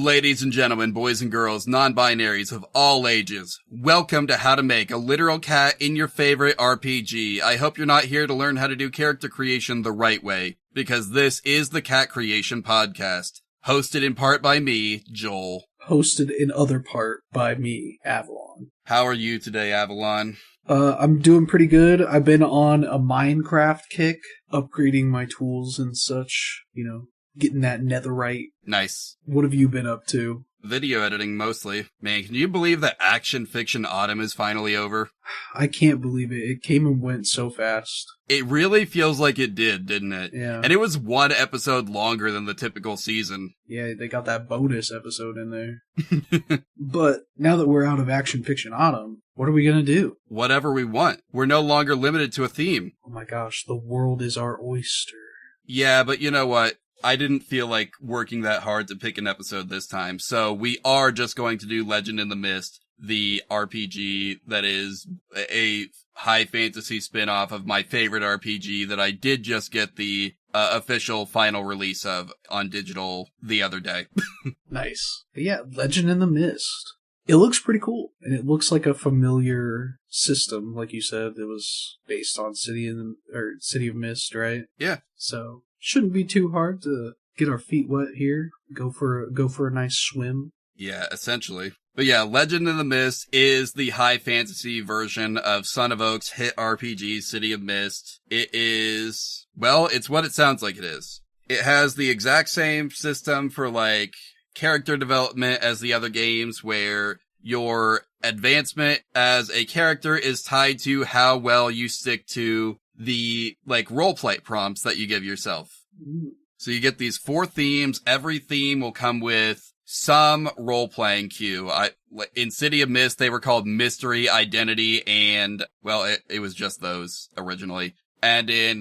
Ladies and gentlemen, boys and girls, non-binaries of all ages, welcome to How to Make a Literal Cat in Your Favorite RPG. I hope you're not here to learn how to do character creation the right way, because this is the Cat Creation Podcast, hosted in part by me, Joel. Hosted in other part by me, Avalon. How are you today, Avalon? I'm doing pretty good. I've been on a Minecraft kick, upgrading my tools and such, getting that netherite. Nice. What have you been up to? Video editing, mostly. Man, can you believe that Action Fiction Autumn is finally over? I can't believe it. It came and went so fast. It really feels like it did, didn't it? Yeah. And it was one episode longer than the typical season. Yeah, they got that bonus episode in there. But now that we're out of Action Fiction Autumn, what are we going to do? Whatever we want. We're no longer limited to a theme. Oh my gosh, the world is our oyster. Yeah, but you know what? I didn't feel like working that hard to pick an episode this time, so we are just going to do Legend in the Mist, the RPG that is a high fantasy spin-off of my favorite RPG that I did just get the official final release of on digital the other day. Nice. But yeah, Legend in the Mist. It looks pretty cool, and it looks like a familiar system, like you said. It was based on City of Mist, right? Yeah. So shouldn't be too hard to get our feet wet here. Go for a nice swim. Yeah, essentially. But yeah, Legend in the Mist is the high fantasy version of Son of Oak's hit RPG, City of Mist. It is, well, it's what it sounds like it is. It has the exact same system for character development as the other games, where your advancement as a character is tied to how well you stick to the roleplay prompts that you give yourself. So you get these 4 themes. Every theme will come with some role-playing cue. In City of Mist, they were called Mystery, Identity, and, well, it was just those originally. And in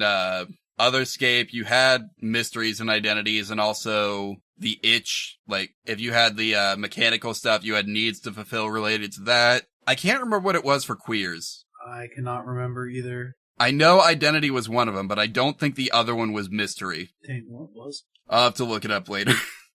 Otherscape, you had mysteries and identities, and also the itch. If you had the mechanical stuff, you had needs to fulfill related to that. I can't remember what it was for queers. I cannot remember either. I know identity was one of them, but I don't think the other one was mystery. Dang, what was it? I'll have to look it up later.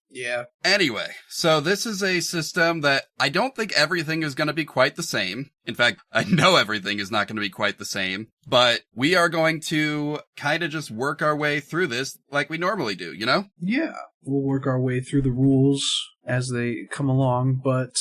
Yeah. Anyway, so this is a system that I don't think everything is going to be quite the same. In fact, I know everything is not going to be quite the same, but we are going to kind of just work our way through this like we normally do, you know? Yeah. We'll work our way through the rules as they come along, but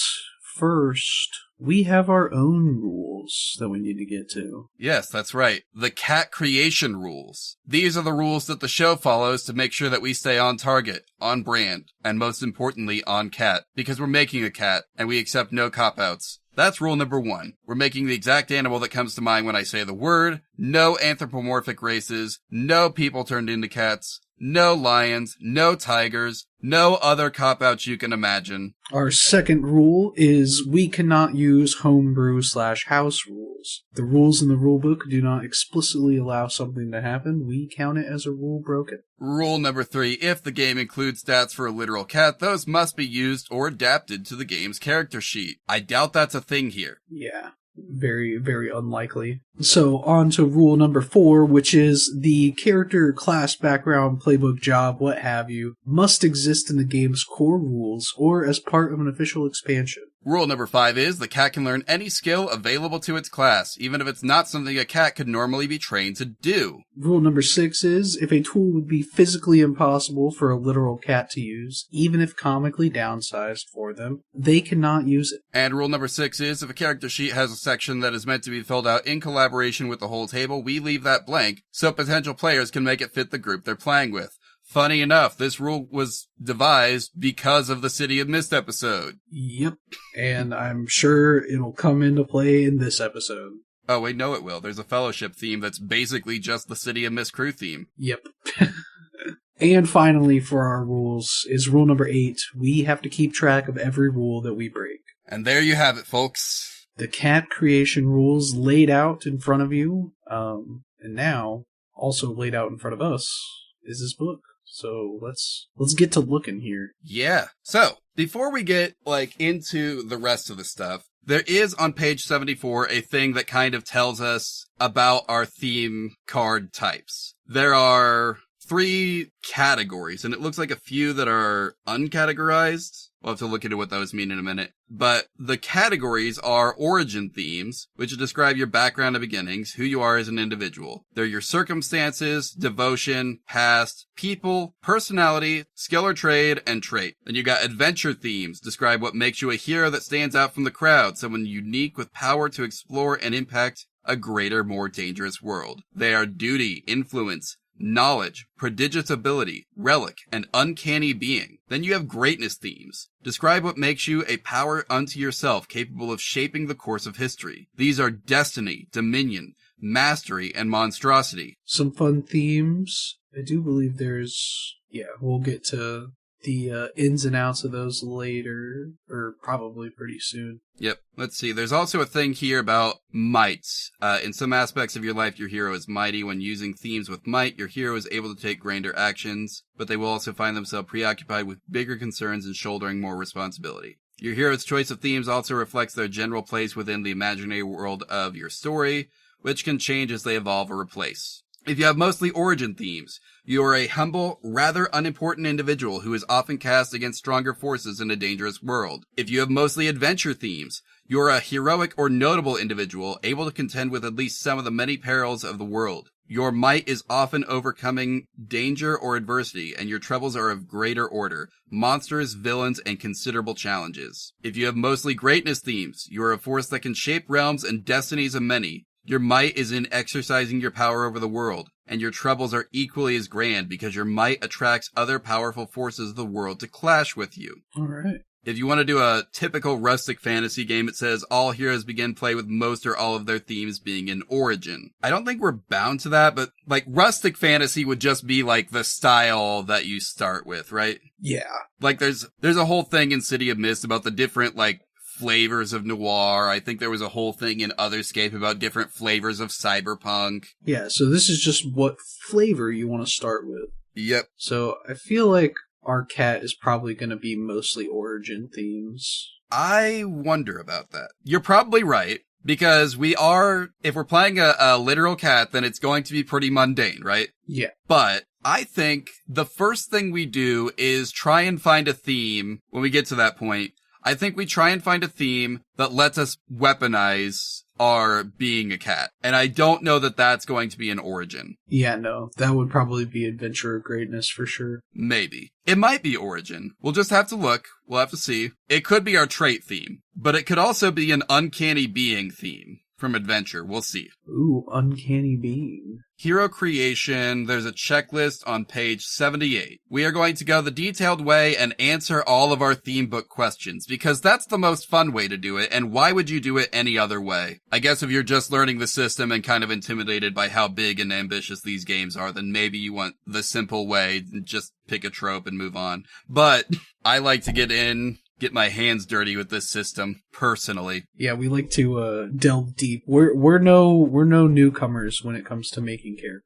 first, we have our own rules that we need to get to. Yes, that's right. The cat creation rules. These are the rules that the show follows to make sure that we stay on target, on brand, and most importantly, on cat, because we're making a cat, and we accept no cop-outs. That's rule number 1. We're making the exact animal that comes to mind when I say the word, no anthropomorphic races, no people turned into cats, no lions, no tigers, no other cop-outs you can imagine. Our second rule is we cannot use homebrew/house rules. The rules in the rulebook do not explicitly allow something to happen. We count it as a rule broken. Rule number 3, if the game includes stats for a literal cat, those must be used or adapted to the game's character sheet. I doubt that's a thing here. Yeah. Very, very unlikely. So on to rule number 4, which is the character, class, background, playbook, job, what have you, must exist in the game's core rules or as part of an official expansion. Rule number 5 is the cat can learn any skill available to its class, even if it's not something a cat could normally be trained to do. Rule number 6 is if a tool would be physically impossible for a literal cat to use, even if comically downsized for them, they cannot use it. And rule number 6 is if a character sheet has a section that is meant to be filled out in collaboration with the whole table, we leave that blank so potential players can make it fit the group they're playing with. Funny enough, this rule was devised because of the City of Mist episode. Yep, and I'm sure it'll come into play in this episode. Oh, wait, no it will. There's a fellowship theme that's basically just the City of Mist crew theme. Yep. And finally, for our rules, is rule number 8. We have to keep track of every rule that we break. And there you have it, folks. The cat creation rules laid out in front of you, and now, also laid out in front of us, is this book. So let's get to looking here. Yeah. So before we get into the rest of the stuff, there is on page 74 a thing that kind of tells us about our theme card types. There are 3 categories, and it looks like a few that are uncategorized. We'll have to look into what those mean in a minute. But the categories are origin themes, which describe your background and beginnings, who you are as an individual. They're your circumstances, devotion, past, people, personality, skill or trade, and trait. Then you got adventure themes, describe what makes you a hero that stands out from the crowd, someone unique with power to explore and impact a greater, more dangerous world. They are duty, influence, knowledge, prodigious ability, relic, and uncanny being. Then you have greatness themes. Describe what makes you a power unto yourself capable of shaping the course of history. These are destiny, dominion, mastery, and monstrosity. Some fun themes. I do believe there's... Yeah, we'll get to the ins and outs of those later, or probably pretty soon. Yep. Let's see. There's also a thing here about mights. In some aspects of your life, your hero is mighty. When using themes with might, your hero is able to take grander actions, but they will also find themselves preoccupied with bigger concerns and shouldering more responsibility. Your hero's choice of themes also reflects their general place within the imaginary world of your story, which can change as they evolve or replace. If you have mostly origin themes, you are a humble, rather unimportant individual who is often cast against stronger forces in a dangerous world. If you have mostly adventure themes, you are a heroic or notable individual able to contend with at least some of the many perils of the world. Your might is often overcoming danger or adversity, and your troubles are of greater order, monsters, villains, and considerable challenges. If you have mostly greatness themes, you are a force that can shape realms and destinies of many. Your might is in exercising your power over the world, and your troubles are equally as grand because your might attracts other powerful forces of the world to clash with you. All right. If you want to do a typical rustic fantasy game, it says all heroes begin play with most or all of their themes being in origin. I don't think we're bound to that, but like rustic fantasy would just be like the style that you start with, right? Yeah. Like there's a whole thing in City of Mist about the different like flavors of noir. I think there was a whole thing in Otherscape about different flavors of cyberpunk. Yeah, so this is just what flavor you want to start with. Yep. So I feel like our cat is probably going to be mostly origin themes. I wonder about that. You're probably right, because if we're playing a literal cat, then it's going to be pretty mundane, right? Yeah. But I think the first thing we do is try and find a theme when we get to that point. I think we try and find a theme that lets us weaponize our being a cat. And I don't know that that's going to be an origin. Yeah, no. That would probably be Adventure of Greatness for sure. Maybe. It might be origin. We'll just have to look. We'll have to see. It could be our trait theme, but it could also be an uncanny being theme from Adventure. We'll see. Ooh, uncanny being. Hero creation, there's a checklist on page 78. We are going to go the detailed way and answer all of our theme book questions, because that's the most fun way to do it, and why would you do it any other way? I guess if you're just learning the system and kind of intimidated by how big and ambitious these games are, then maybe you want the simple way, and just pick a trope and move on. But I like to get my hands dirty with this system, personally. Yeah, we like to delve deep. We're no newcomers when it comes to making characters,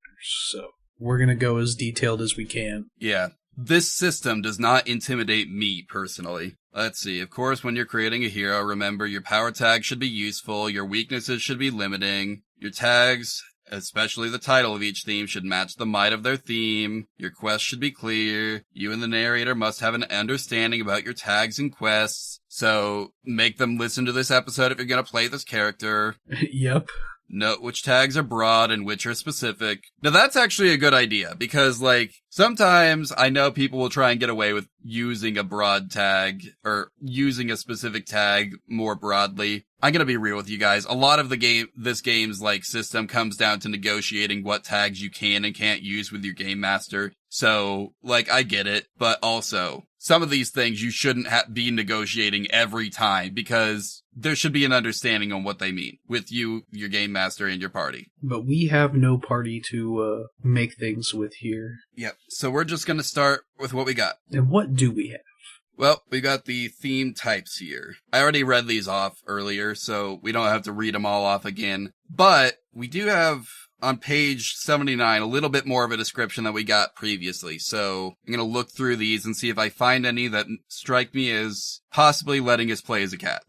so we're gonna go as detailed as we can. Yeah. This system does not intimidate me, personally. Let's see. Of course, when you're creating a hero, remember your power tag should be useful, your weaknesses should be limiting, your tags, especially the title of each theme, should match the might of their theme. Your quest should be clear. You and the narrator must have an understanding about your tags and quests. So make them listen to this episode if you're going to play this character. Yep. Note which tags are broad and which are specific. Now that's actually a good idea, because like sometimes I know people will try and get away with using a broad tag or using a specific tag more broadly. I'm going to be real with you guys. A lot of this game's like system comes down to negotiating what tags you can and can't use with your game master. So like I get it, but also some of these things you shouldn't be negotiating every time, because there should be an understanding on what they mean with you, your game master, and your party. But we have no party to make things with here. Yep. So we're just going to start with what we got. And what do we have? Well, we got the theme types here. I already read these off earlier, so we don't have to read them all off again. But we do have on page 79 a little bit more of a description that we got previously. So I'm going to look through these and see if I find any that strike me as possibly letting us play as a cat.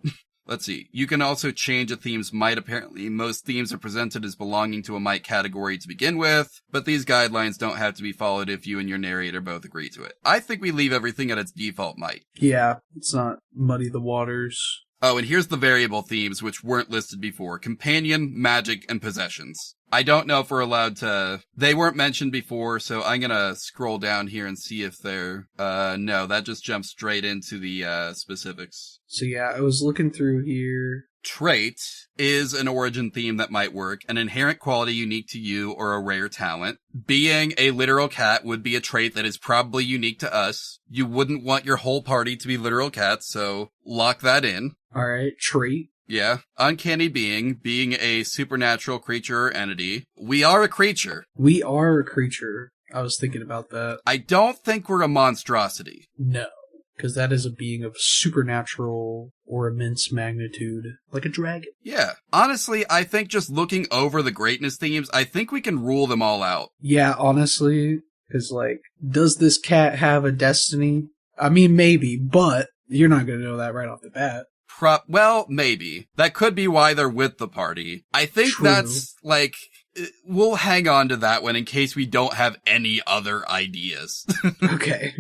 Let's see. You can also change a theme's might. Apparently, most themes are presented as belonging to a might category to begin with, but these guidelines don't have to be followed if you and your narrator both agree to it. I think we leave everything at its default might. Yeah, let's not muddy the waters. Oh, and here's the variable themes, which weren't listed before. Companion, magic, and possessions. I don't know if we're allowed to... They weren't mentioned before, so I'm gonna scroll down here and see if they're... No, that just jumps straight into the, specifics. So yeah, I was looking through here. Trait is an origin theme that might work, an inherent quality unique to you or a rare talent. Being a literal cat would be a trait that is probably unique to us. You wouldn't want your whole party to be literal cats, so lock that in. Alright, trait. Yeah. Uncanny being a supernatural creature or entity. We are a creature. We are a creature. I was thinking about that. I don't think we're a monstrosity. No, because that is a being of supernatural or immense magnitude, like a dragon. Yeah. Honestly, I think just looking over the greatness themes, I think we can rule them all out. Yeah, honestly, because, like, does this cat have a destiny? I mean, maybe, but you're not going to know that right off the bat. Well, maybe. That could be why they're with the party. I think True. that's, like, we'll hang on to that one in case we don't have any other ideas. Okay.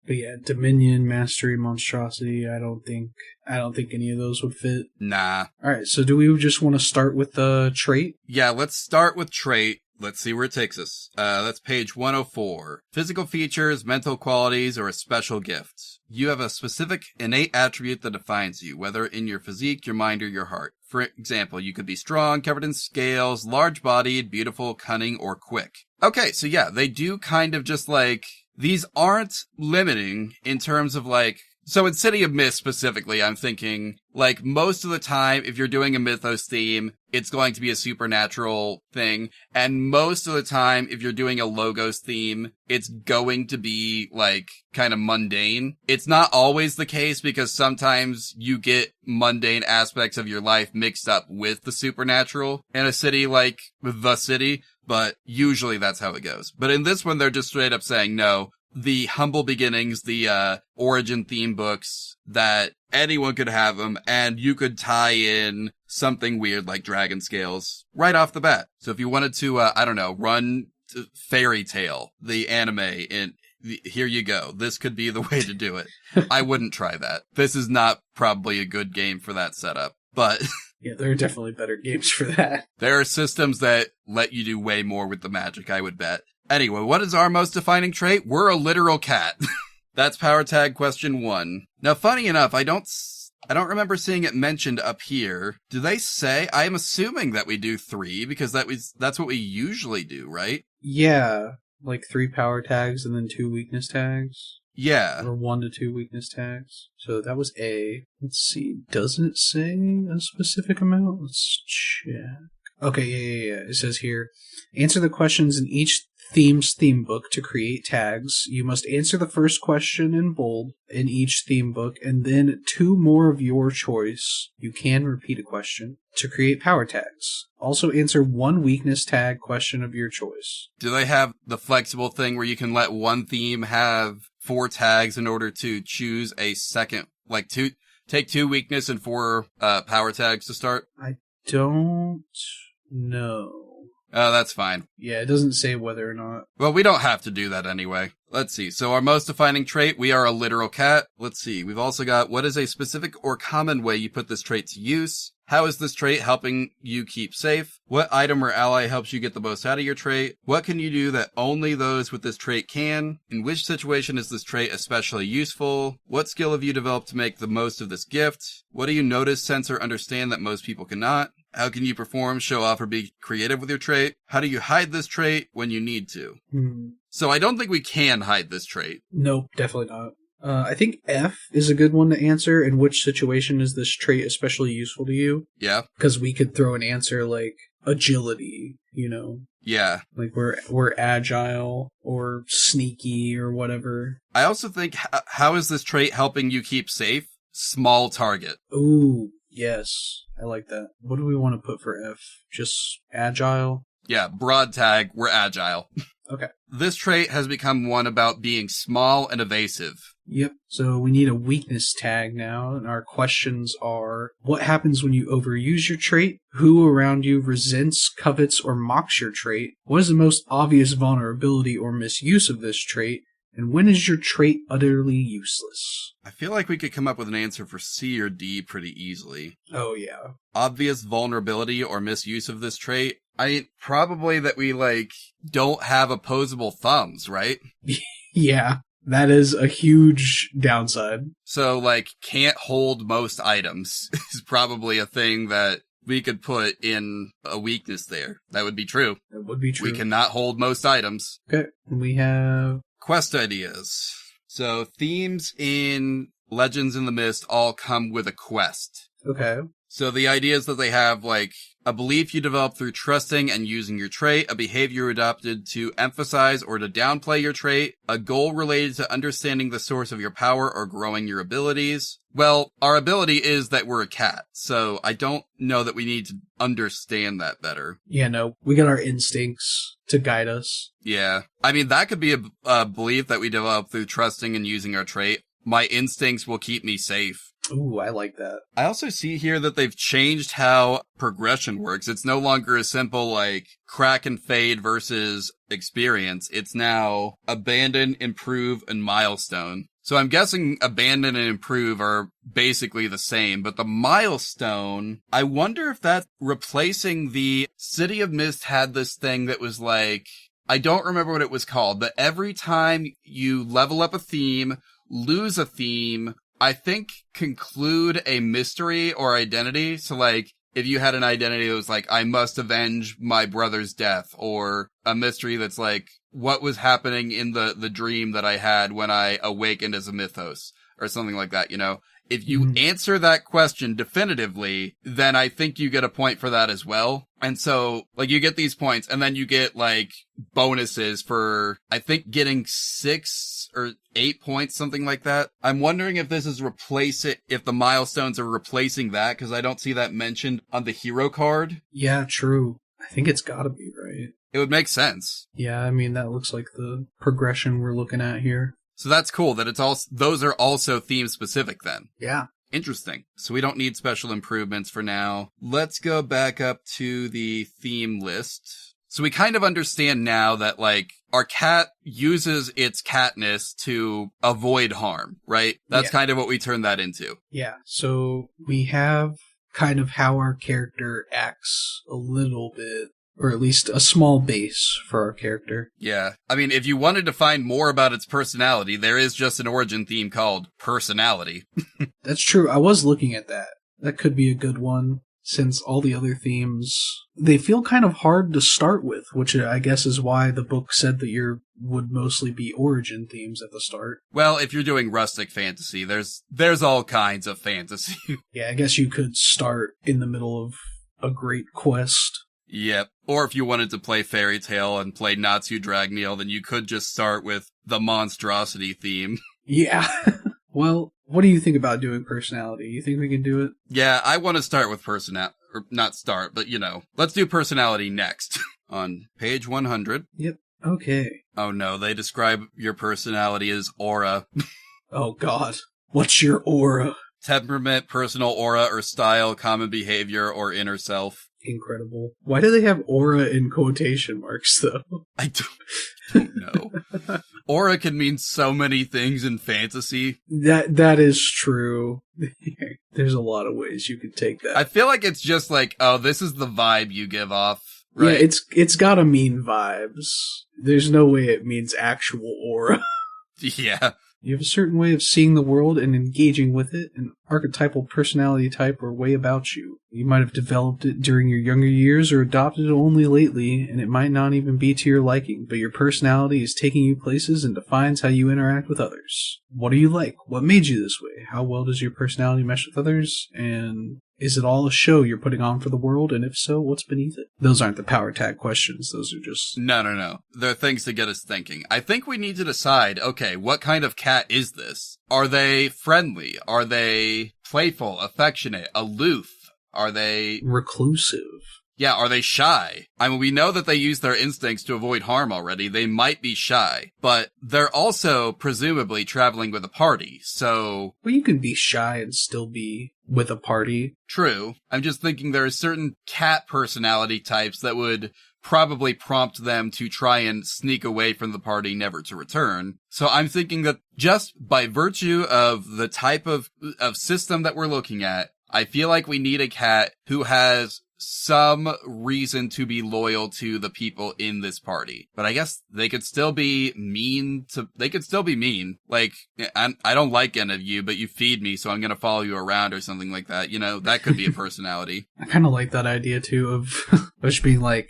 But yeah, Dominion, Mastery, Monstrosity, I don't think any of those would fit. Nah. Alright, so do we just want to start with the trait? Yeah, let's start with trait. Let's see where it takes us. That's page 104. Physical features, mental qualities, or a special gift. You have a specific innate attribute that defines you, whether in your physique, your mind, or your heart. For example, you could be strong, covered in scales, large-bodied, beautiful, cunning, or quick. Okay, so yeah, they do kind of just like... These aren't limiting in terms of like... So in City of Mist specifically, I'm thinking, like, most of the time, if you're doing a Mythos theme, it's going to be a supernatural thing. And most of the time, if you're doing a Logos theme, it's going to be, like, kind of mundane. It's not always the case because sometimes you get mundane aspects of your life mixed up with the supernatural in a city like The City, but usually that's how it goes. But in this one, they're just straight up saying, no, the humble beginnings, the origin theme books, that anyone could have them, and you could tie in something weird like dragon scales right off the bat. So if you wanted to, run Fairy Tale, the anime, here you go. This could be the way to do it. I wouldn't try that. This is not probably a good game for that setup, but... Yeah, there are definitely better games for that. There are systems that let you do way more with the magic, I would bet. Anyway, what is our most defining trait? We're a literal cat. That's power tag question 1. Now, funny enough, I don't remember seeing it mentioned up here. Do they say? I'm assuming that we do 3 because that's what we usually do, right? Yeah, like 3 power tags and then 2 weakness tags. Yeah. Or 1 to 2 weakness tags. So that was A. Let's see. Doesn't it say a specific amount? Let's check. Okay, yeah. It says here, answer the questions in each theme's theme book to create tags. You must answer the first question in bold in each theme book, and then 2 more of your choice. You can repeat a question to create power tags. Also answer 1 weakness tag question of your choice. Do they have the flexible thing where you can let one theme have 4 tags in order to choose a second, like take 2 weakness and 4 power tags to start? I don't know. Oh, that's fine. Yeah, it doesn't say whether or not. Well, we don't have to do that anyway. Let's see. So our most defining trait, we are a literal cat. Let's see. We've also got, what is a specific or common way you put this trait to use? How is this trait helping you keep safe? What item or ally helps you get the most out of your trait? What can you do that only those with this trait can? In which situation is this trait especially useful? What skill have you developed to make the most of this gift? What do you notice, sense, or understand that most people cannot? How can you perform, show off, or be creative with your trait? How do you hide this trait when you need to? So I don't think we can hide this trait. Nope, definitely not. I think F is a good one to answer. In which situation is this trait especially useful to you? Yeah. Because we could throw an answer like agility, you know? Yeah. Like we're agile or sneaky or whatever. I also think, how is this trait helping you keep safe? Small target. Ooh, yes. I like that. What do we want to put for F? Just agile? Yeah, broad tag, we're agile. Okay. This trait has become one about being small and evasive. Yep. So we need a weakness tag now, and our questions are: what happens when you overuse your trait? Who around you resents, covets, or mocks your trait? What is the most obvious vulnerability or misuse of this trait? And when is your trait utterly useless? I feel like we could come up with an answer for C or D pretty easily. Oh, yeah. Obvious vulnerability or misuse of this trait? I mean, probably that we, don't have opposable thumbs, right? Yeah, that is a huge downside. So, can't hold most items is probably a thing that we could put in a weakness there. That would be true. That would be true. We cannot hold most items. Okay, we have... Quest ideas. So, themes in Legends in the Mist all come with a quest. Okay. So the idea is that they have, a belief you develop through trusting and using your trait, a behavior adopted to emphasize or to downplay your trait, a goal related to understanding the source of your power or growing your abilities. Well, our ability is that we're a cat, so I don't know that we need to understand that better. Yeah, no, we got our instincts to guide us. Yeah. I mean, that could be a belief that we develop through trusting and using our trait. My instincts will keep me safe. Ooh, I like that. I also see here that they've changed how progression works. It's no longer a simple, crack and fade versus experience. It's now abandon, improve, and milestone. So I'm guessing abandon and improve are basically the same, but the milestone, I wonder if that's replacing the City of Mist had this thing that was I don't remember what it was called, but every time you level up a theme, lose a theme, I think conclude a mystery or identity. So if you had an identity that was I must avenge my brother's death, or a mystery that's what was happening in the dream that I had when I awakened as a mythos, or something like that, If you answer that question definitively, then I think you get a point for that as well. And so, you get these points, and then you get, bonuses for, I think, getting 6 or 8 points, something like that. I'm wondering if this is if the milestones are replacing that, because I don't see that mentioned on the hero card. Yeah, true. I think it's gotta be, right? It would make sense. Yeah, I mean, that looks like the progression we're looking at here. So that's cool that those are also theme specific then. Yeah. Interesting. So we don't need special improvements for now. Let's go back up to the theme list. So we kind of understand now that our cat uses its catness to avoid harm, right? That's kind of what we turn that into. Yeah. So we have kind of how our character acts a little bit, or at least a small base for our character. Yeah. I mean, if you wanted to find more about its personality, there is just an origin theme called Personality. That's true. I was looking at that. That could be a good one, since all the other themes, they feel kind of hard to start with, which I guess is why the book said that would mostly be origin themes at the start. Well, if you're doing rustic fantasy, there's all kinds of fantasy. Yeah, I guess you could start in the middle of a great quest. Yep. Or if you wanted to play Fairy Tale and play Natsu Dragneel, then you could just start with the monstrosity theme. Yeah. Well, what do you think about doing personality? You think we can do it? Yeah, I want to start with personality. Or not start, but let's do personality next. On page 100. Yep. Okay. Oh no, they describe your personality as aura. Oh god. What's your aura? Temperament, personal aura or style, common behavior, or inner self. Incredible. Why do they have aura in quotation marks, though? I don't know. Aura can mean so many things in fantasy. That is true. There's a lot of ways you could take that. I feel like it's just oh, this is the vibe you give off. Right? Yeah, it's gotta mean vibes. There's no way it means actual aura. Yeah. You have a certain way of seeing the world and engaging with it, an archetypal personality type or way about you. You might have developed it during your younger years or adopted it only lately, and it might not even be to your liking, but your personality is taking you places and defines how you interact with others. What are you like? What made you this way? How well does your personality mesh with others? And is it all a show you're putting on for the world? And if so, what's beneath it? Those aren't the power tag questions. Those are just... No. They're things to get us thinking. I think we need to decide, okay, what kind of cat is this? Are they friendly? Are they playful, affectionate, aloof? Are they... reclusive? Yeah, are they shy? I mean, we know that they use their instincts to avoid harm already. They might be shy, but they're also presumably traveling with a party, so... Well, you can be shy and still be with a party. True. I'm just thinking there are certain cat personality types that would probably prompt them to try and sneak away from the party, never to return. So I'm thinking that just by virtue of the type of system that we're looking at, I feel like we need a cat who has some reason to be loyal to the people in this party. But I guess they could still be mean. Like, I don't like any of you, but you feed me, so I'm gonna follow you around or something like that. You know, that could be a personality. I kind of like that idea, too, of just being like,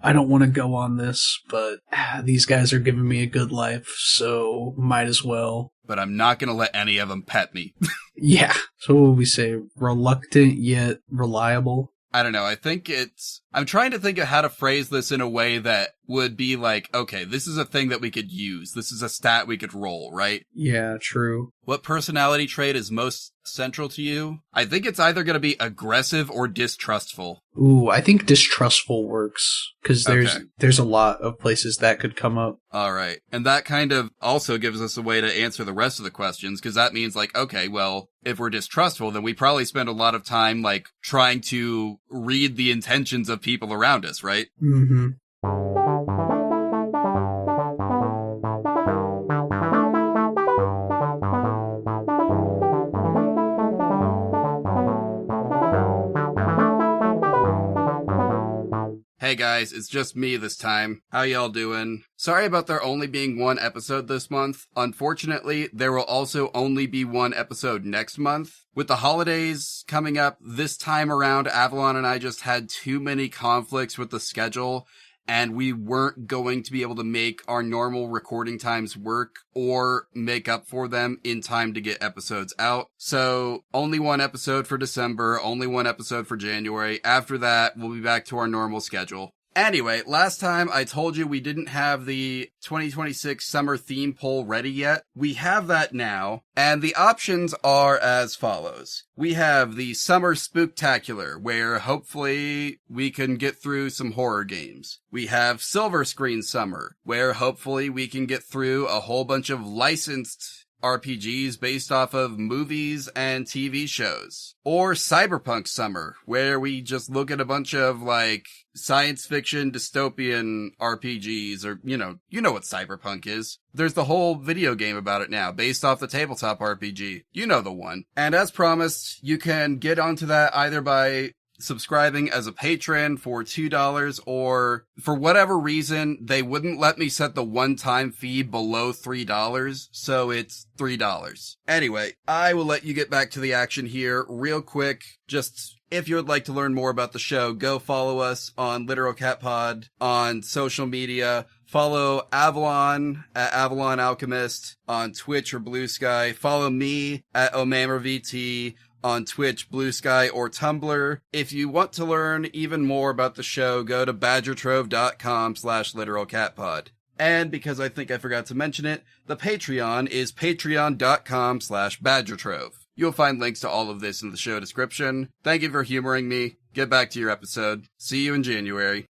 I don't want to go on this, but these guys are giving me a good life, so might as well. But I'm not gonna let any of them pet me. Yeah. So what would we say? Reluctant yet reliable? I don't know. I'm trying to think of how to phrase this in a way that would be like, okay, this is a thing that we could use. This is a stat we could roll, right? Yeah, true. What personality trait is most central to you? I think it's either going to be aggressive or distrustful. Ooh, I think distrustful works, because there's a lot of places that could come up. All right. And that kind of also gives us a way to answer the rest of the questions, because that means like, okay, well, if we're distrustful, then we probably spend a lot of time like trying to read the intentions of people around us, right? Mm-hmm. Hey guys, it's just me this time. How y'all doing? Sorry about there only being one episode this month. Unfortunately, there will also only be one episode next month. With the holidays coming up this time around, Avalon and I just had too many conflicts with the schedule, and we weren't going to be able to make our normal recording times work or make up for them in time to get episodes out. So only one episode for December, only one episode for January. After that, we'll be back to our normal schedule. Anyway, last time I told you we didn't have the 2026 summer theme poll ready yet. We have that now, and the options are as follows. We have the Summer Spooktacular, where hopefully we can get through some horror games. We have Silver Screen Summer, where hopefully we can get through a whole bunch of licensed RPGs based off of movies and TV shows. Or Cyberpunk Summer, where we just look at a bunch of, like, science fiction dystopian RPGs, or, you know what Cyberpunk is. There's the whole video game about it now, based off the tabletop RPG. You know the one. And as promised, you can get onto that either by subscribing as a patron for $2, or for whatever reason, they wouldn't let me set the one-time fee below $3, so it's $3. Anyway, I will let you get back to the action here real quick. Just, if you would like to learn more about the show, go follow us on Literal Cat Pod on social media. Follow Avalon at Avalon Alchemist on Twitch or Blue Sky. Follow me at OmamorVT on Twitch, Blue Sky, or Tumblr. If you want to learn even more about the show, go to badgertrove.com/literalcatpod. And because I think I forgot to mention it, the Patreon is patreon.com/badgertrove. You'll find links to all of this in the show description. Thank you for humoring me. Get back to your episode. See you in January.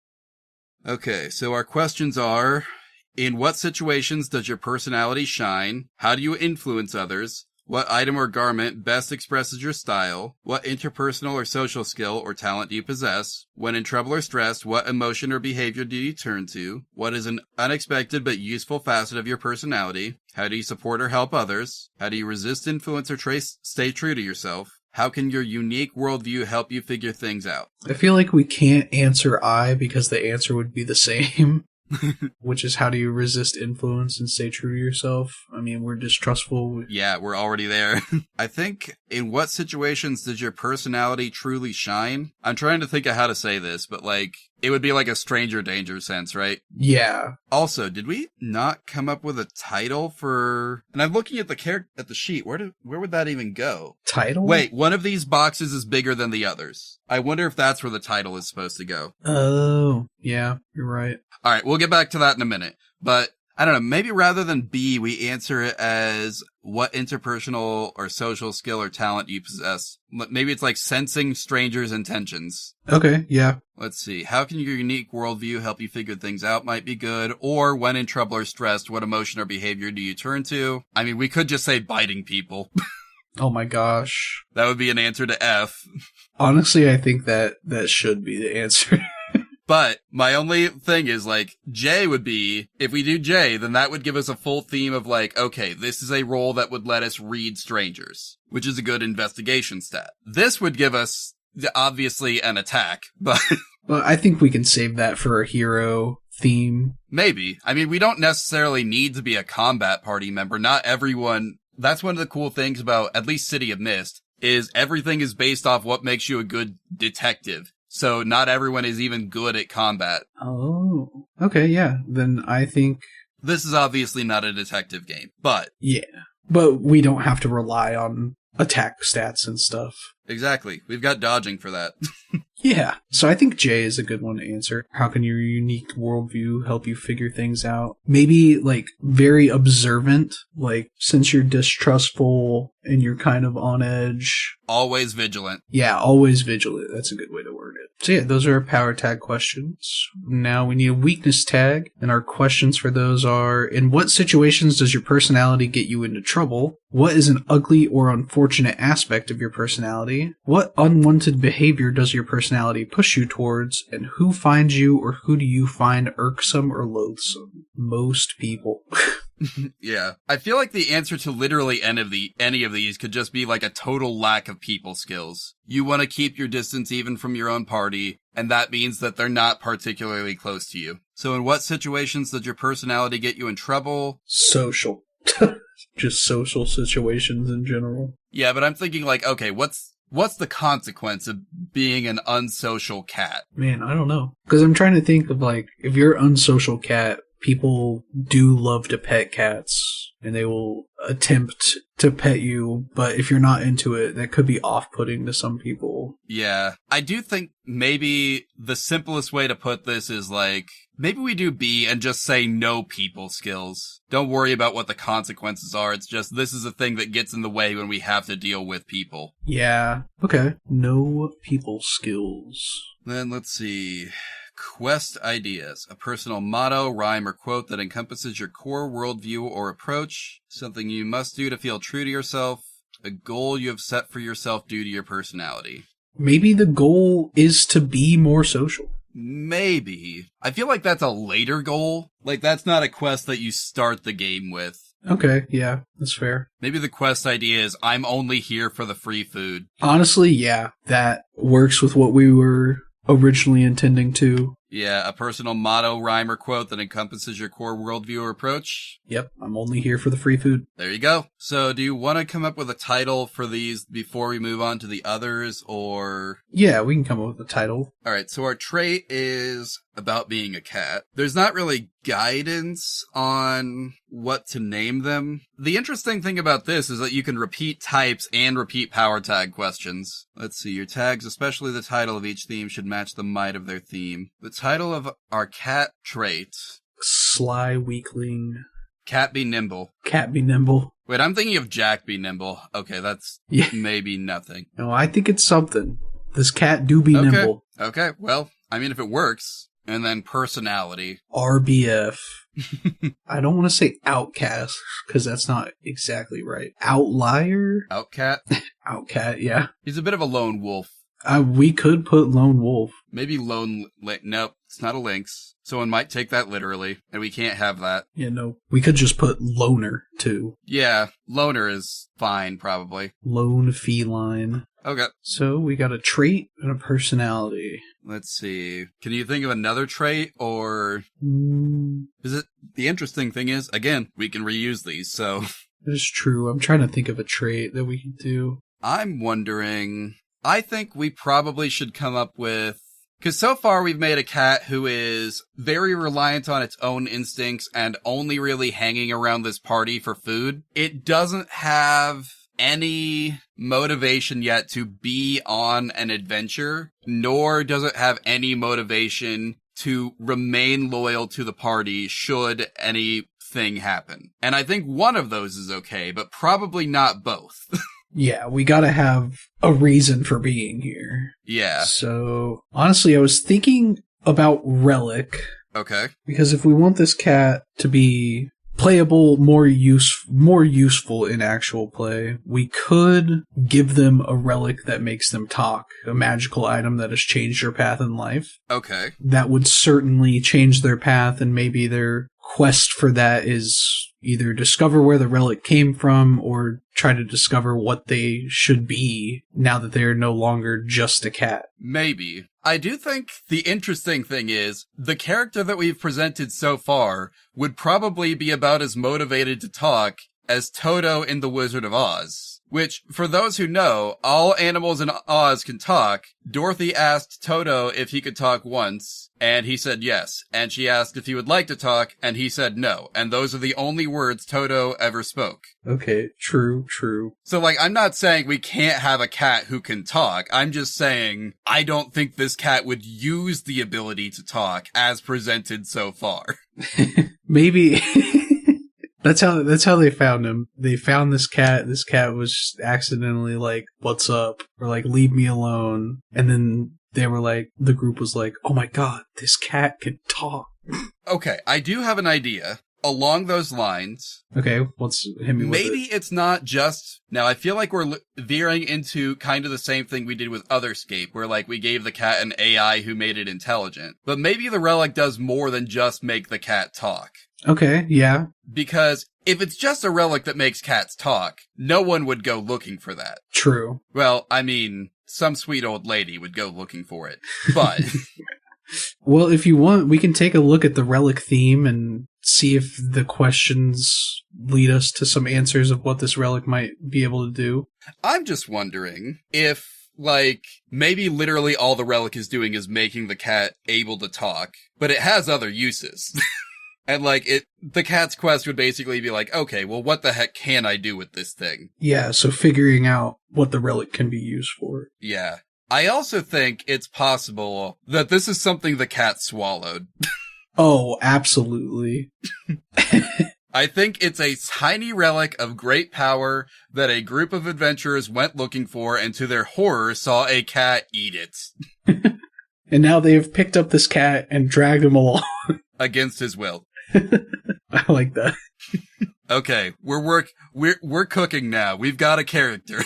Okay, so our questions are, in what situations does your personality shine? How do you influence others? What item or garment best expresses your style? What interpersonal or social skill or talent do you possess? When in trouble or stressed, what emotion or behavior do you turn to? What is an unexpected but useful facet of your personality? How do you support or help others? How do you resist influence or stay true to yourself? How can your unique worldview help you figure things out? I feel like we can't answer I because the answer would be the same. Which is, how do you resist influence and stay true to yourself? I mean, we're distrustful. Yeah, we're already there. I think, in what situations does your personality truly shine? I'm trying to think of how to say this, but like, it would be like a stranger danger sense, right? Yeah. Also, did we not come up with a title for... And I'm looking at the sheet. Where would that even go? Title? Wait, one of these boxes is bigger than the others. I wonder if that's where the title is supposed to go. Oh, yeah, you're right. All right, we'll get back to that in a minute. But I don't know, maybe rather than B, we answer it as, what interpersonal or social skill or talent you possess. Maybe it's like sensing strangers' intentions. Okay, yeah. Let's see. How can your unique worldview help you figure things out might be good. Or when in trouble or stressed, what emotion or behavior do you turn to? I mean, we could just say biting people. Oh my gosh. That would be an answer to F. Honestly, I think that should be the answer. But my only thing is, like, J would be, if we do J, then that would give us a full theme of, like, okay, this is a role that would let us read strangers, which is a good investigation stat. This would give us, obviously, an attack, but... Well, I think we can save that for a hero theme. Maybe. I mean, we don't necessarily need to be a combat party member. Not everyone... That's one of the cool things about, at least City of Mist, is everything is based off what makes you a good detective. So not everyone is even good at combat. Oh, okay, yeah. Then I think... This is obviously not a detective game, but... Yeah, but we don't have to rely on attack stats and stuff. Exactly. We've got dodging for that. Yeah, so I think J is a good one to answer. How can your unique worldview help you figure things out? Maybe, like, very observant, like, since you're distrustful and you're kind of on edge. Always vigilant. Yeah, always vigilant. That's a good way to word it. So yeah, those are our power tag questions. Now we need a weakness tag, and our questions for those are, in what situations does your personality get you into trouble? What is an ugly or unfortunate aspect of your personality? What unwanted behavior does your personality push you towards? And who finds you or who do you find irksome or loathsome? Most people. Yeah. I feel like the answer to literally any of these could just be like a total lack of people skills. You want to keep your distance even from your own party, and that means that they're not particularly close to you. So in what situations does your personality get you in trouble? Social. Just social situations in general. Yeah, but I'm thinking like, okay, what's the consequence of being an unsocial cat? Man, I don't know. Because I'm trying to think of, like, if you're an unsocial cat, people do love to pet cats, and they will attempt to pet you, but if you're not into it, that could be off-putting to some people. Yeah. I do think maybe the simplest way to put this is, like, maybe we do B and just say no people skills. Don't worry about what the consequences are. It's just this is a thing that gets in the way when we have to deal with people. Yeah. Okay. No people skills. Then let's see. Quest ideas. A personal motto, rhyme, or quote that encompasses your core worldview or approach. Something you must do to feel true to yourself. A goal you have set for yourself due to your personality. Maybe the goal is to be more social. Maybe. I feel like that's a later goal. Like, that's not a quest that you start the game with. Okay, yeah, that's fair. Maybe the quest idea is, I'm only here for the free food. Honestly, yeah, that works with what we were originally intending to. Yeah, a personal motto, rhyme, or quote that encompasses your core worldview or approach. Yep, I'm only here for the free food. There you go. So do you want to come up with a title for these before we move on to the others, or... Yeah, we can come up with a title. Alright, so our trait is about being a cat. There's not really guidance on what to name them. The interesting thing about this is that you can repeat types and repeat power tag questions. Let's see, your tags, especially the title of each theme, should match the might of their theme. The title of our cat trait... Sly Weakling. Cat be nimble. Cat be nimble. Wait, I'm thinking of Jack be nimble. Okay, that's maybe nothing. No, I think it's something. This cat do be nimble. Okay, well, I mean, if it works. And then personality. RBF. I don't want to say outcast, because that's not exactly right. Outlier? Outcat? Outcat, yeah. He's a bit of a lone wolf. We could put lone wolf. Maybe nope, it's not a lynx. Someone might take that literally, and we can't have that. Yeah, no. We could just put loner, too. Yeah, loner is fine, probably. Lone feline. Okay. So we got a trait and a personality. Let's see. Can you think of another trait, or... Is it... The interesting thing is, again, we can reuse these, so... That is true. I'm trying to think of a trait that we can do. I'm wondering... I think we probably should come up with... Because so far we've made a cat who is very reliant on its own instincts and only really hanging around this party for food. It doesn't have any motivation yet to be on an adventure, nor does it have any motivation to remain loyal to the party should any thing happen. And I think one of those is okay, but probably not both. Yeah, we gotta have a reason for being here. Yeah. So, honestly, I was thinking about Relic. Okay. Because if we want this cat to be playable, more useful in actual play, we could give them a relic that makes them talk, a magical item that has changed their path in life. Okay. That would certainly change their path, and maybe their quest for that is either discover where the relic came from or try to discover what they should be now that they're no longer just a cat. Maybe. I do think the interesting thing is the character that we've presented so far would probably be about as motivated to talk as Toto in The Wizard of Oz. Which, for those who know, all animals in Oz can talk. Dorothy asked Toto if he could talk once, and he said yes. And she asked if he would like to talk, and he said no. And those are the only words Toto ever spoke. Okay, true. So, I'm not saying we can't have a cat who can talk. I'm just saying I don't think this cat would use the ability to talk as presented so far. Maybe... That's how they found him. They found this cat. This cat was accidentally like, "What's up?" or like, "Leave me alone." And then they were like, the group was like, "Oh my god, this cat can talk." Okay, I do have an idea along those lines. Okay, hit me with Maybe it's not just... Now, I feel like we're veering into kind of the same thing we did with Otherscape, where we gave the cat an AI who made it intelligent. But maybe the relic does more than just make the cat talk. Okay, yeah. Because if it's just a relic that makes cats talk, no one would go looking for that. True. Well, I mean, some sweet old lady would go looking for it, but... Well, if you want, we can take a look at the relic theme and see if the questions lead us to some answers of what this relic might be able to do. I'm just wondering if, maybe literally all the relic is doing is making the cat able to talk, but it has other uses. And, the cat's quest would basically be okay, well, what the heck can I do with this thing? Yeah, so figuring out what the relic can be used for. Yeah. I also think it's possible that this is something the cat swallowed. Oh, absolutely. I think it's a tiny relic of great power that a group of adventurers went looking for and to their horror saw a cat eat it. And now they have picked up this cat and dragged him along. Against his will. I like that. Okay, we're cooking now. We've got a character.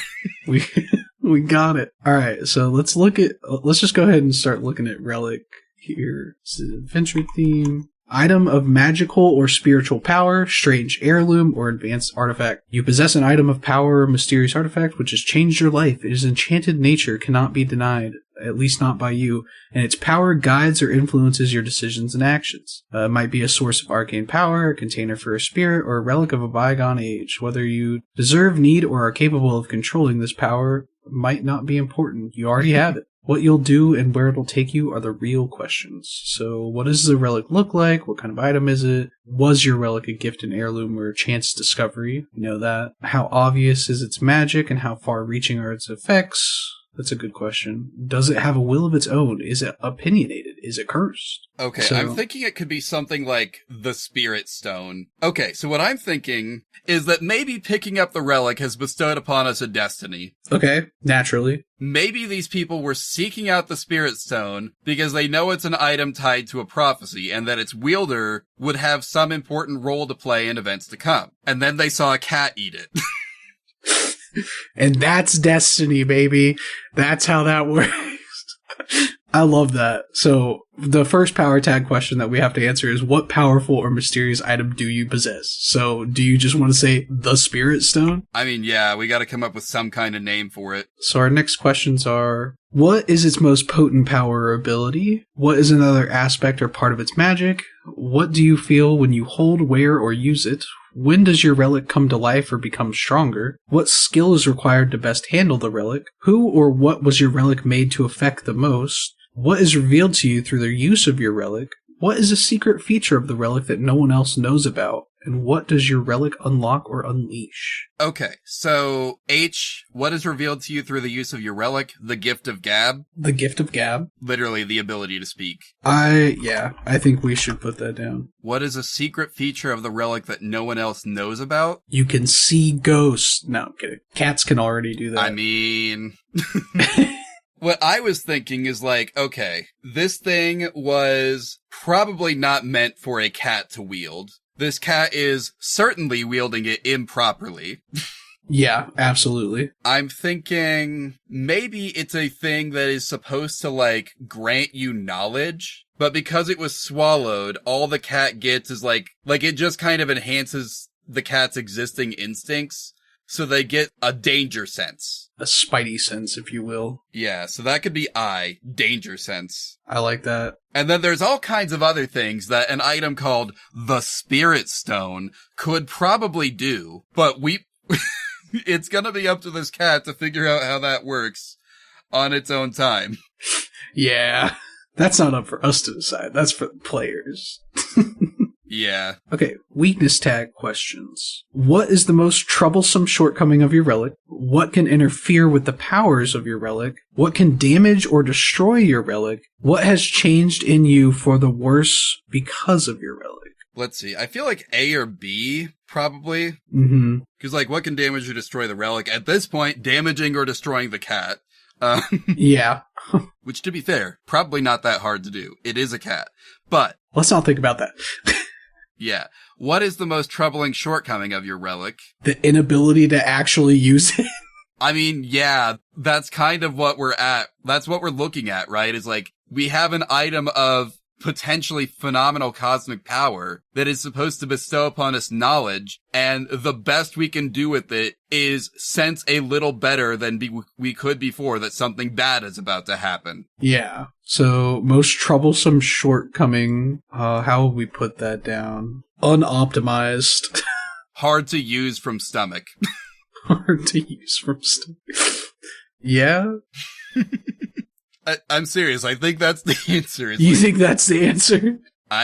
We got it. All right, so let's just go ahead and start looking at relic here. It's an adventure theme. Item of magical or spiritual power, strange heirloom, or advanced artifact. You possess an item of power or mysterious artifact which has changed your life. It is enchanted nature, cannot be denied, at least not by you, and its power guides or influences your decisions and actions. It might be a source of arcane power, a container for a spirit, or a relic of a bygone age. Whether you deserve, need, or are capable of controlling this power might not be important. You already have it. What you'll do and where it'll take you are the real questions. So, what does the relic look like? What kind of item is it? Was your relic a gift, an heirloom, or a chance discovery? You know that. How obvious is its magic, and how far-reaching are its effects? That's a good question. Does it have a will of its own? Is it opinionated? Is it cursed? Okay, so, I'm thinking it could be something like the Spirit Stone. Okay, so what I'm thinking is that maybe picking up the relic has bestowed upon us a destiny. Okay, naturally. Maybe these people were seeking out the Spirit Stone because they know it's an item tied to a prophecy and that its wielder would have some important role to play in events to come. And then they saw a cat eat it. And that's destiny, baby. That's how that works. I love that. So the first power tag question that we have to answer is, what powerful or mysterious item do you possess? So do you just want to say the Spirit Stone? I mean, yeah, we got to come up with some kind of name for it. So our next questions are, what is its most potent power or ability? What is another aspect or part of its magic? What do you feel when you hold, wear, or use it? When does your relic come to life or become stronger? What skill is required to best handle the relic? Who or what was your relic made to affect the most? What is revealed to you through the use of your relic? What is a secret feature of the relic that no one else knows about? And what does your relic unlock or unleash? Okay, so H, what is revealed to you through the use of your relic? The gift of gab? The gift of gab. Literally the ability to speak. I think we should put that down. What is a secret feature of the relic that no one else knows about? You can see ghosts. No, I'm kidding. Cats can already do that. I mean... What I was thinking is like, okay, this thing was probably not meant for a cat to wield. This cat is certainly wielding it improperly. Yeah, absolutely. I'm thinking maybe it's a thing that is supposed to, like, grant you knowledge, but because it was swallowed, all the cat gets is like it just kind of enhances the cat's existing instincts, so they get a danger sense. A spidey sense, if you will. Yeah, so that could be danger sense. I like that. And then there's all kinds of other things that an item called the Spirit Stone could probably do, but it's gonna be up to this cat to figure out how that works on its own time. Yeah, that's not up for us to decide. That's for the players. Yeah. Okay, weakness tag questions. What is the most troublesome shortcoming of your relic? What can interfere with the powers of your relic? What can damage or destroy your relic? What has changed in you for the worse because of your relic? Let's see. I feel like A or B, probably. Mm-hmm. Because, like, what can damage or destroy the relic? At this point, damaging or destroying the cat. Yeah. Which, to be fair, probably not that hard to do. It is a cat. But... let's not think about that. Yeah. What is the most troubling shortcoming of your relic? The inability to actually use it. I mean, yeah, that's kind of what we're at. That's what we're looking at, right? Is like, we have an item of potentially phenomenal cosmic power that is supposed to bestow upon us knowledge, and the best we can do with it is sense a little better than we could before that something bad is about to happen. Yeah. So, most troublesome shortcoming, how would we put that down? Unoptimized. Hard to use from stomach. Hard to use from stomach. Yeah? I'm serious. I think that's the answer. You think that's the answer?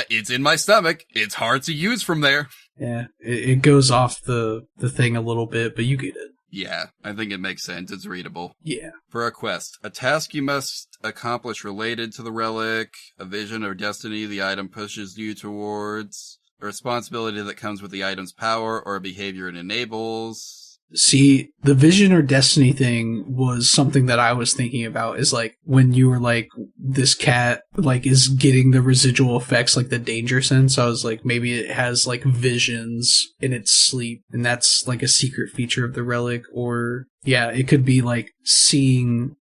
It's in my stomach. It's hard to use from there. Yeah, it goes off the thing a little bit, but you get it. Yeah, I think it makes sense. It's readable. Yeah. For a quest, a task you must accomplish related to the relic, a vision or destiny the item pushes you towards, a responsibility that comes with the item's power, or a behavior it enables. See, the vision or destiny thing was something that I was thinking about, is like when you were like, this cat like is getting the residual effects, like the danger sense. I was like, maybe it has like visions in its sleep, and that's like a secret feature of the relic. Or yeah, it could be like seeing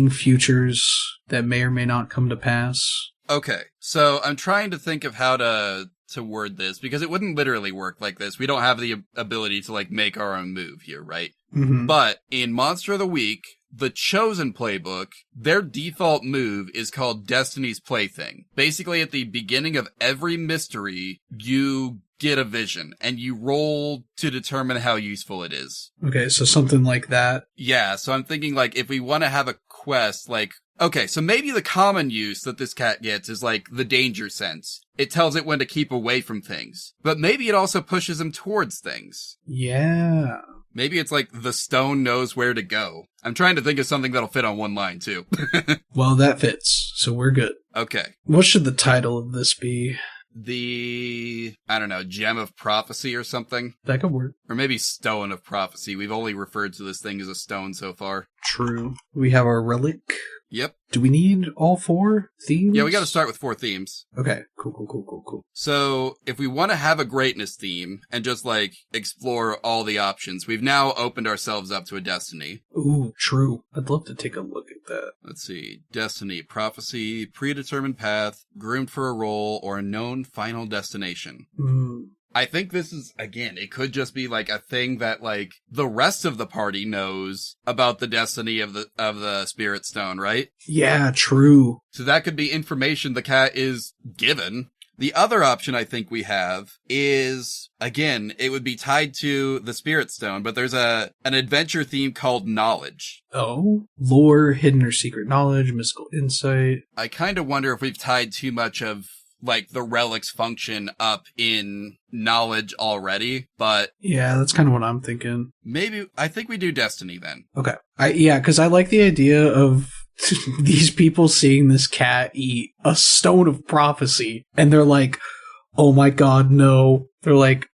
futures that may or may not come to pass. Okay, so I'm trying to think of how to word this, because it wouldn't literally work like this. We don't have the ability to, like, make our own move here, right? Mm-hmm. But in Monster of the Week, the Chosen playbook, their default move is called Destiny's Plaything. Basically, at the beginning of every mystery, you get a vision, and you roll to determine how useful it is. Okay, so something like that. Yeah, so I'm thinking, like, if we want to have a quest, like, okay, so maybe the common use that this cat gets is, like, the danger sense. It tells it when to keep away from things. But maybe it also pushes him towards things. Yeah. Maybe it's like the stone knows where to go. I'm trying to think of something that'll fit on one line, too. Well, that fits, so we're good. Okay. What should the title of this be? Gem of Prophecy or something. That could work. Or maybe Stone of Prophecy. We've only referred to this thing as a stone so far. True. We have our relic. Yep. Do we need all 4 themes? Yeah, we gotta start with 4 themes. Okay, cool. So, if we want to have a greatness theme and just, like, explore all the options, we've now opened ourselves up to a destiny. Ooh, true. I'd love to take a look at that. Let's see. Destiny, prophecy, predetermined path, groomed for a role, or a known final destination. I think this is, again, it could just be, like, a thing that, like, the rest of the party knows about the destiny of the Spirit Stone, right? Yeah, true. So that could be information the cat is given. The other option I think we have is, again, it would be tied to the Spirit Stone, but there's an adventure theme called Knowledge. Oh? Lore, hidden or secret knowledge, mystical insight. I kind of wonder if we've tied too much of like the relic's function up in knowledge already, but Yeah, that's kind of what I'm thinking. I think we do Destiny then. Okay. Because I like the idea of these people seeing this cat eat a stone of prophecy, and they're like, oh my god, no. They're like,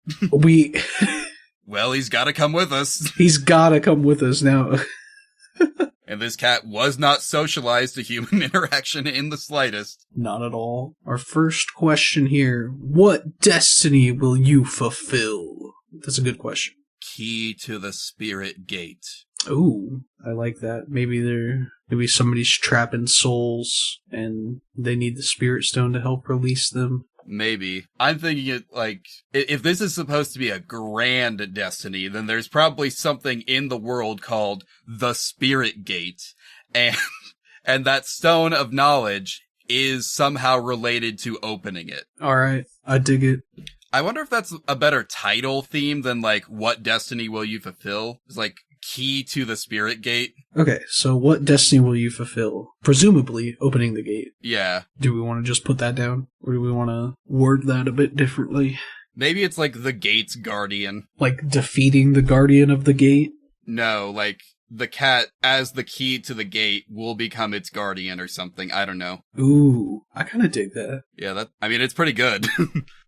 Well, he's gotta come with us. He's gotta come with us now. And this cat was not socialized to human interaction in the slightest. Not at all. Our first question here, what destiny will you fulfill? That's a good question. Key to the spirit gate. Ooh, I like that. Maybe somebody's trapping souls and they need the spirit stone to help release them. Maybe. I'm thinking it like, if this is supposed to be a grand destiny, then there's probably something in the world called the Spirit Gate. And that stone of knowledge is somehow related to opening it. Alright, I dig it. I wonder if that's a better title theme than like, what destiny will you fulfill? It's like, key to the Spirit Gate. Okay, so what destiny will you fulfill? Presumably, opening the gate. Yeah. Do we want to just put that down? Or do we want to word that a bit differently? Maybe it's like the gate's guardian. Like defeating the guardian of the gate? No, like the cat, as the key to the gate, will become its guardian or something. I don't know. Ooh, I kind of dig that. Yeah, it's pretty good.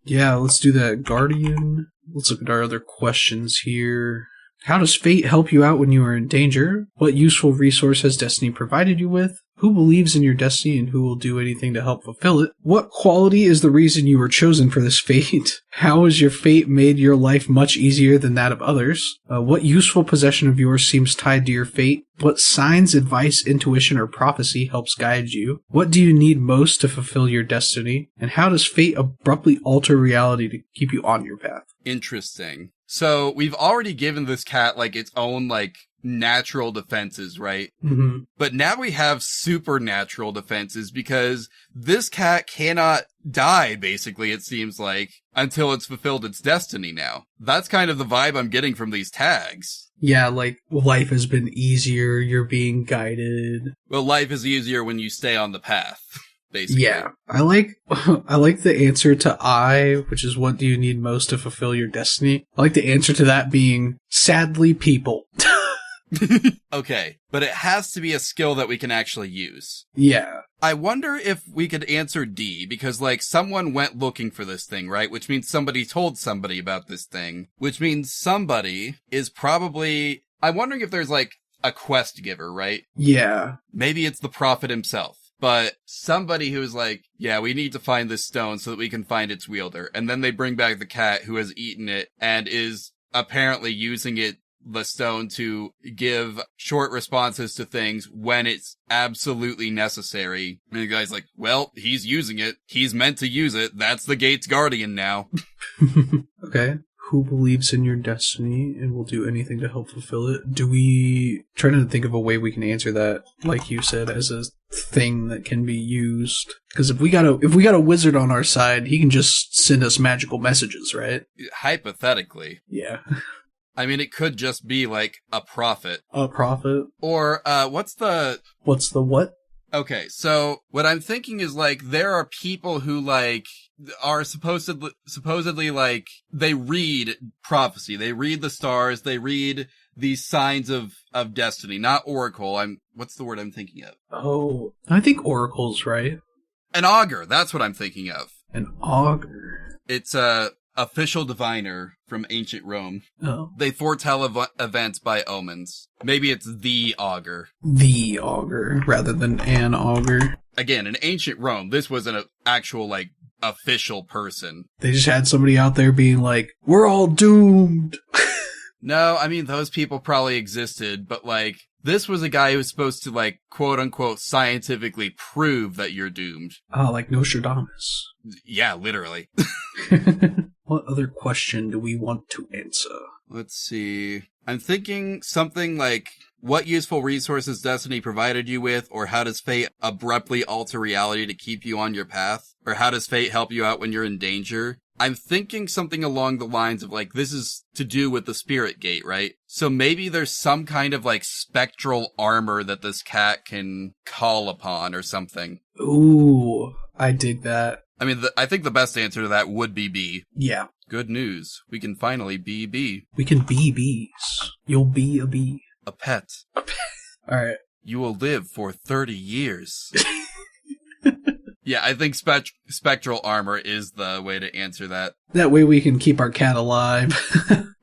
Yeah, let's do that. Guardian. Let's look at our other questions here. How does fate help you out when you are in danger? What useful resource has destiny provided you with? Who believes in your destiny and who will do anything to help fulfill it? What quality is the reason you were chosen for this fate? How has your fate made your life much easier than that of others? What useful possession of yours seems tied to your fate? What signs, advice, intuition, or prophecy helps guide you? What do you need most to fulfill your destiny? And how does fate abruptly alter reality to keep you on your path? Interesting. So we've already given this cat like its own like natural defenses, right? Mm-hmm. But now we have supernatural defenses because this cat cannot die, basically, it seems like, until it's fulfilled its destiny now. That's kind of the vibe I'm getting from these tags. Yeah, like, life has been easier, you're being guided. Well, life is easier when you stay on the path, basically. Yeah, I like the answer to which is what do you need most to fulfill your destiny? I like the answer to that being, sadly, people. Okay, but it has to be a skill that we can actually use. Yeah. I wonder if we could answer D, because, like, someone went looking for this thing, right? Which means somebody told somebody about this thing. Which means somebody is probably... I'm wondering if there's, like, a quest giver, right? Yeah. Maybe it's the prophet himself. But somebody who is like, yeah, we need to find this stone so that we can find its wielder. And then they bring back the cat who has eaten it and is apparently using the stone to give short responses to things when it's absolutely necessary. And the guy's like, well, he's using it. He's meant to use it. That's the gate's guardian now. Okay. Who believes in your destiny and will do anything to help fulfill it? Trying to think of a way we can answer that, like you said, as a thing that can be used. Because if we got a wizard on our side, he can just send us magical messages, right? Hypothetically. Yeah. I mean, it could just be, like, a prophet. A prophet? Or, what's the what? Okay, so what I'm thinking is, like, there are people who, like, are supposedly, like, they read prophecy. They read the stars. They read these signs of destiny. Not oracle. What's the word I'm thinking of? Oh, I think oracle's right. An augur. That's what I'm thinking of. An augur. It's a official diviner from ancient Rome. Oh. They foretell events by omens. Maybe it's the augur. The augur, rather than an augur. Again, in ancient Rome, this was an actual, like, official person. They just had somebody out there being like, we're all doomed. No, I mean, those people probably existed, but, like, this was a guy who was supposed to, like, quote-unquote scientifically prove that you're doomed. Oh, like Nostradamus. Yeah, literally. What other question do we want to answer? Let's see. I'm thinking something like, what useful resources Destiny provided you with, or how does fate abruptly alter reality to keep you on your path? Or how does fate help you out when you're in danger? I'm thinking something along the lines of, like, this is to do with the Spirit Gate, right? So maybe there's some kind of, like, spectral armor that this cat can call upon or something. Ooh, I dig that. I mean, I think the best answer to that would be B. Yeah. Good news. We can finally be B. We can be bees. You'll be a bee. A pet. Alright. You will live for 30 years. Yeah, I think spectral armor is the way to answer that. That way we can keep our cat alive.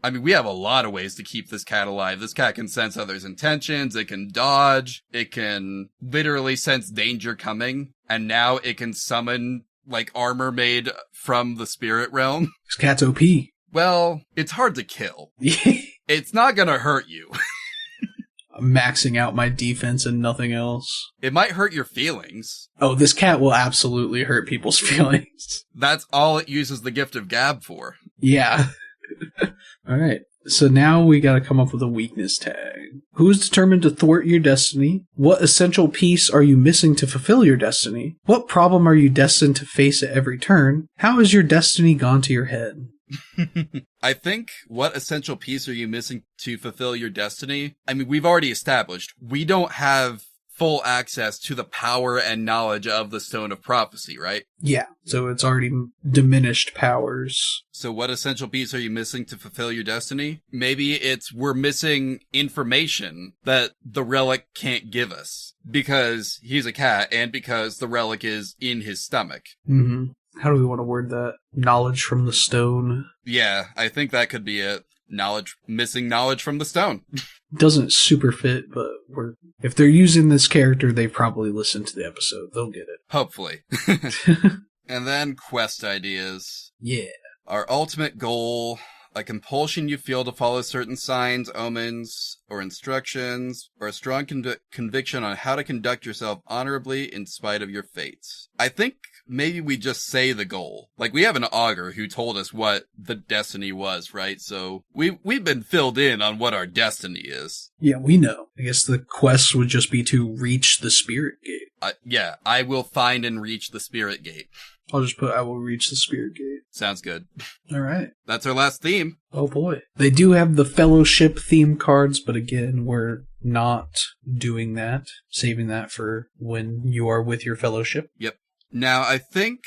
I mean, we have a lot of ways to keep this cat alive. This cat can sense others' intentions, it can dodge, it can literally sense danger coming, and now it can summon, like, armor made from the spirit realm. This cat's OP. Well, it's hard to kill. It's not gonna hurt you. I'm maxing out my defense and nothing else. It might hurt your feelings. Oh, this cat will absolutely hurt people's feelings. That's all it uses the gift of gab for. Yeah. Alright, so now we gotta come up with a weakness tag. Who is determined to thwart your destiny? What essential piece are you missing to fulfill your destiny? What problem are you destined to face at every turn? How has your destiny gone to your head? I think, what essential piece are you missing to fulfill your destiny? I mean, we've already established, we don't have full access to the power and knowledge of the Stone of Prophecy, right? Yeah, so it's already diminished powers. So what essential piece are you missing to fulfill your destiny? Maybe it's we're missing information that the relic can't give us because he's a cat and because the relic is in his stomach. Mm-hmm. How do we want to word that? Knowledge from the stone. Yeah, I think that could be it. Missing knowledge from the stone. Doesn't super fit, but if they're using this character, they probably listened to the episode. They'll get it. Hopefully. And then quest ideas. Yeah. Our ultimate goal, a compulsion you feel to follow certain signs, omens, or instructions, or a strong conviction on how to conduct yourself honorably in spite of your fates. I think maybe we just say the goal. Like, we have an augur who told us what the destiny was, right? So we've been filled in on what our destiny is. Yeah, we know. I guess the quest would just be to reach the spirit gate. Yeah, I will find and reach the spirit gate. I'll just put, I will reach the spirit gate. Sounds good. All right. That's our last theme. Oh boy. They do have the fellowship theme cards, but again, we're not doing that. Saving that for when you are with your fellowship. Yep. Now, I think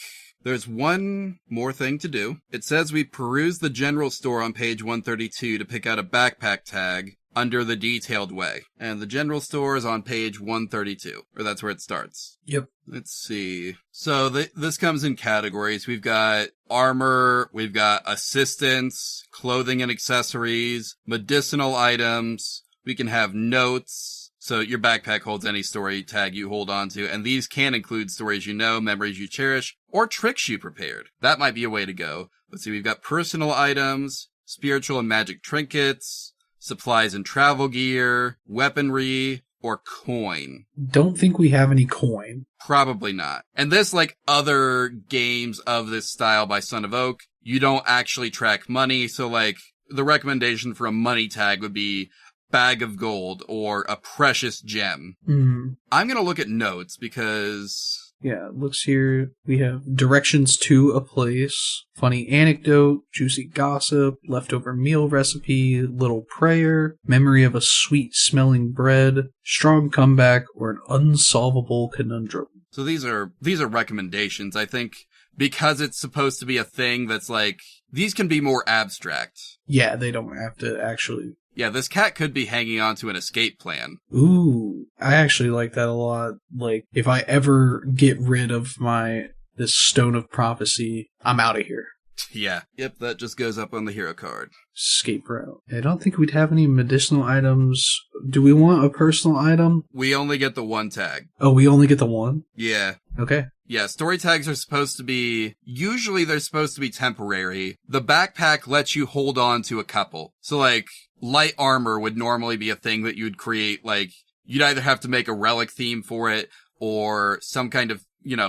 there's one more thing to do. It says we peruse the general store on page 132 to pick out a backpack tag under the detailed way. And the general store is on page 132, or that's where it starts. Yep. Let's see. So this comes in categories. We've got armor, we've got assistance, clothing and accessories, medicinal items. We can have notes. So your backpack holds any story tag you hold on to, and these can include stories you know, memories you cherish, or tricks you prepared. That might be a way to go. Let's see, we've got personal items, spiritual and magic trinkets, supplies and travel gear, weaponry, or coin. Don't think we have any coin. Probably not. And this, like other games of this style by Son of Oak, you don't actually track money, so like the recommendation for a money tag would be bag of gold or a precious gem. Mm. I'm going to look at notes because... Yeah, it looks here. We have directions to a place, funny anecdote, juicy gossip, leftover meal recipe, little prayer, memory of a sweet smelling bread, strong comeback, or an unsolvable conundrum. So these are recommendations. I think because it's supposed to be a thing that's like, these can be more abstract. Yeah, they don't have to actually... Yeah, this cat could be hanging on to an escape plan. Ooh, I actually like that a lot. Like, if I ever get rid of this Stone of Prophecy, I'm out of here. Yeah. Yep, that just goes up on the hero card. Escape route. I don't think we'd have any medicinal items. Do we want a personal item? We only get the one tag. Oh, we only get the one? Yeah. Okay. Yeah, story tags are supposed to be, usually they're supposed to be temporary. The backpack lets you hold on to a couple. So like, light armor would normally be a thing that you'd create, like, you'd either have to make a relic theme for it, or some kind of,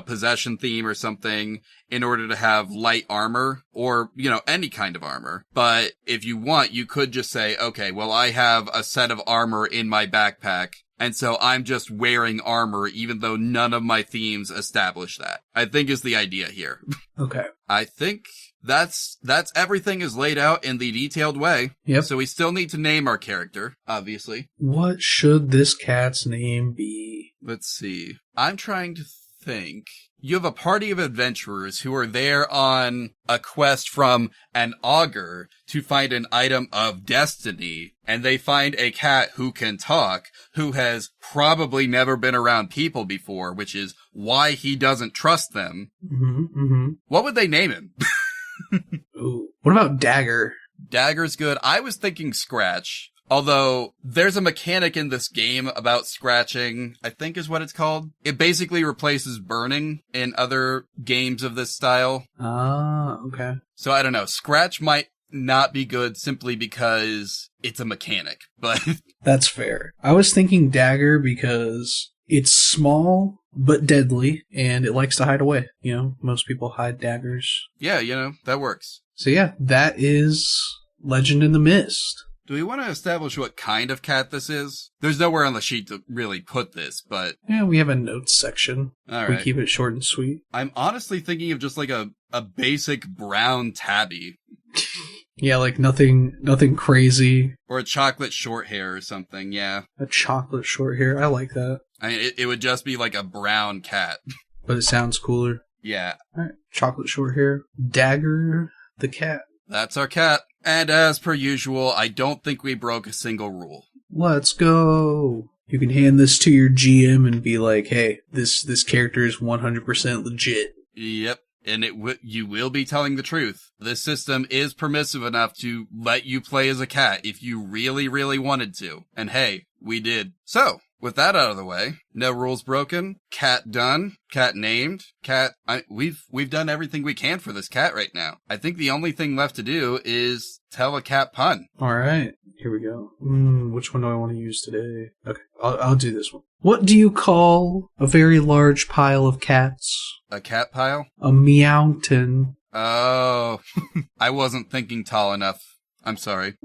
possession theme or something in order to have light armor, or, any kind of armor. But if you want, you could just say, okay, well, I have a set of armor in my backpack, and so I'm just wearing armor even though none of my themes establish that, I think is the idea here. Okay. I think that's everything is laid out in the detailed way. Yep. So we still need to name our character, obviously. What should this cat's name be? Let's see. I'm trying to think. you have a party of adventurers who are there on a quest from an augur to find an item of destiny, and they find a cat who can talk, who has probably never been around people before, which is why he doesn't trust them. What would they name him? Ooh. What about Dagger? Dagger's good. I was thinking Scratch. Although, there's a mechanic in this game about scratching, I think is what it's called. It basically replaces burning in other games of this style. Ah, okay. So I don't know. Scratch might not be good simply because it's a mechanic, but... That's fair. I was thinking Dagger because it's small, but deadly, and it likes to hide away. You know, most people hide daggers. Yeah, that works. So yeah, that is Legend in the Mist. Do we want to establish what kind of cat this is? There's nowhere on the sheet to really put this, but... Yeah, we have a notes section. All right. We keep it short and sweet. I'm honestly thinking of just like a basic brown tabby. Yeah, like nothing crazy. Or a chocolate short hair or something, yeah. A chocolate short hair, I like that. I mean, it would just be like a brown cat. But it sounds cooler. Yeah. Alright, chocolate short hair. Dagger the cat. That's our cat. And as per usual, I don't think we broke a single rule. Let's go. You can hand this to your GM and be like, hey, this character is 100% legit. Yep. And you will be telling the truth. This system is permissive enough to let you play as a cat if you really, really wanted to. And hey, we did. So, with that out of the way, no rules broken, cat done, cat named, we've done everything we can for this cat right now. I think the only thing left to do is tell a cat pun. Alright, here we go. Which one do I want to use today? Okay, I'll do this one. What do you call a very large pile of cats? A cat pile? A meowton. Oh, I wasn't thinking tall enough. I'm sorry.